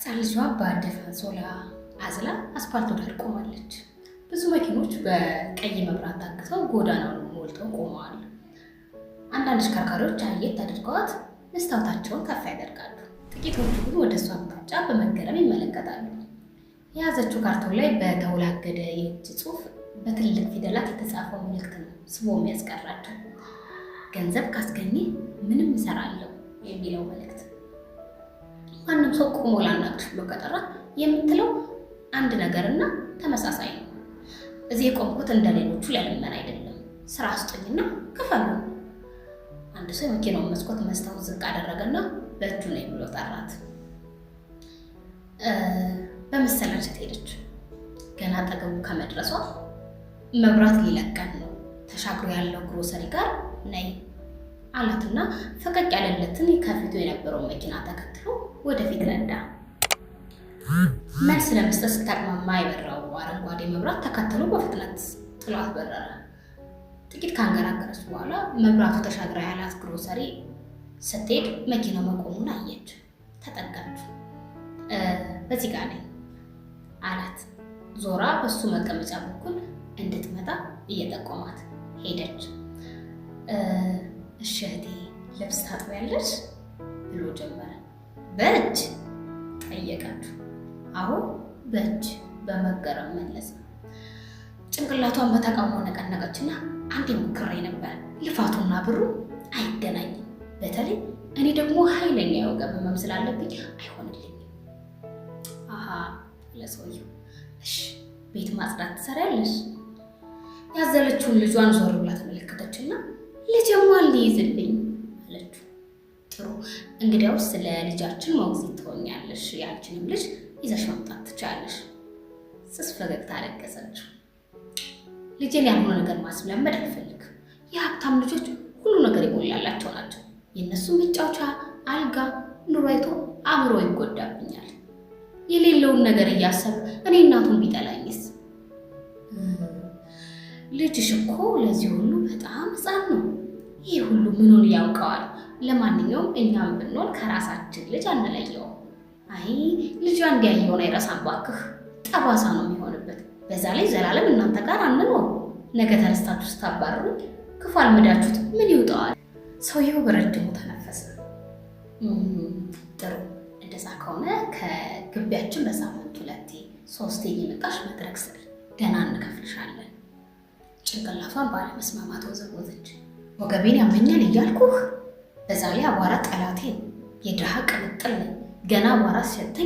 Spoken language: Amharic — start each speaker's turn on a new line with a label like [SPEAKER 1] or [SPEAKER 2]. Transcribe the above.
[SPEAKER 1] ሕፃን ልጇ በአደፈ አንሶላ አዝላ አስፓልት ዳር ቆማለች። ብዙ መኪኖች በቀይ መብራት ታግተው ጎዳናውን ሞልተው ቆመዋል። አንዳንድ ተሽከርካሪዎች አየት አድርገዋት መስታወታቸውን ከፍ ያደርጋሉ። ጥቂቶቹ ግን ወደ እሷ አቅጣጫ በመገረም ይመለከታሉ። የያዘችው ካርቶን ላይ በተወላገደ የእጅ ጽሑፍ በትልቅ ፊደላት የተጻፈው መልእክት ነው ስቦ የሚያስቀራቸው። ገንዘብ ካስገኘ ምንም እሰራለሁ የሚለው መልእክት። ማንም ሰው ቆሞ ላናግርሽ ብሎ ከጠራ የምትለው አንድ ነገርና ተመሳሳይ ነው። እዚህ የቆምኩት እንደሌሎቹ ለልመና አይደለም፣ ስራ ስጡኝና ክፈሉ። አንድ ሰው የመኪናውን መስኮት መስታወት ዝቅ አደረገና በእጁ ነኝ ብሎ ጠራት። በመሰላቸት ሄደች። ገና አጠገቡ ከመድረሷ መብራት ሊለቀን ነው፣ ተሻግሮ ያለው ግሮሰሪ ጋር ነይ አላትና ፈቀቅ ያለለትን ከፊቱ የነበረውን መኪና ተከትሎ ወደፊት ነዳ። መልስ ለመስጠት ስታቅማማ የበራው አረንጓዴ መብራት ተከትሎ በፍጥነት ጥሏት በረረ። ጥቂት ካንገራገረች በኋላ መብራቱ ተሻግራ ያላት ግሮሰሪ ስትሄድ መኪናው መቆሙን አየች። ተጠጋች። በዚህ ጋር ነኝ አላት። ዞራ በሱ መቀመጫ በኩል እንድትመጣ እየጠቆማት ሄደች። እሺ እህቴ ልብስ ታጥቢያለሽ ብሎ ጀመረ። በእጅ ጠየቀችው። አሁን በእጅ በመገረም መለሰ። ጭንቅላቷን በተቃውሞ ነቀነቀችና አንዴ ሞክሬ ነበር፣ ልፋቱና ብሩ አይገናኝም። በተለይ እኔ ደግሞ ኃይለኛ የወገብ ህመም ስላለብኝ አይሆንልኝም። አሃ ለሰውየው እሺ ቤት ማጽዳት ትሰሪያለሽ? ያዘለችውን ልጇን ዞር ብላ ተመለከተችና ልጅማ ሊይዝልኝ አለችው። ጥሩ እንግዲያውስ ስለ ልጃችን ሞግዚት ትሆኛለሽ፣ ያንቺንም ልጅ ይዘሽ መምጣት ትችያለሽ። ስስ ፈገግታ አለገሰችው። ልጄን ያልሆነ ነገር ማስለመድ አልፈልግም። የሀብታም ልጆች ሁሉ ነገር ይሞላላቸው ናቸው። የእነሱ መጫወቻ አልጋ ኑሮ አይቶ አእምሮ ይጎዳብኛል። የሌለውን ነገር እያሰብ እኔ እናቱን ቢጠላኝስ? ልጅሽ እኮ ለዚህ ሁሉ በጣም ሕፃን ነው። ይህ ሁሉ ምኑን ያውቀዋል? ለማንኛውም እኛም ብንሆን ከራሳችን ልጅ አንለየውም። አይ ልጇ እንዲያየውን አይረሳም ባክህ፣ ጠባሳ ነው የሚሆንበት። በዛ ላይ ዘላለም እናንተ ጋር አንኖር። ነገ ተነስታችሁ ስታባርሩኝ ክፉ አልመዳችሁት ምን ይውጠዋል? ሰውየው በረጅሙ ተነፈሰ። ጥሩ እንደዛ ከሆነ ከግቢያችን በሳምንት 2-3 እየመጣሽ መድረክ ስሪ፣ ደህና እንከፍልሻለን። ጭንቅላቷን ባለመስማማት ወዘወዘች። ወገቤን ያመኛል እያልኩህ፣ በዛ ላይ አቧራ ጠላቴ ነው። የድሃ ቅምጥል ነኝ። ገና አቧራ ሲሸተኝ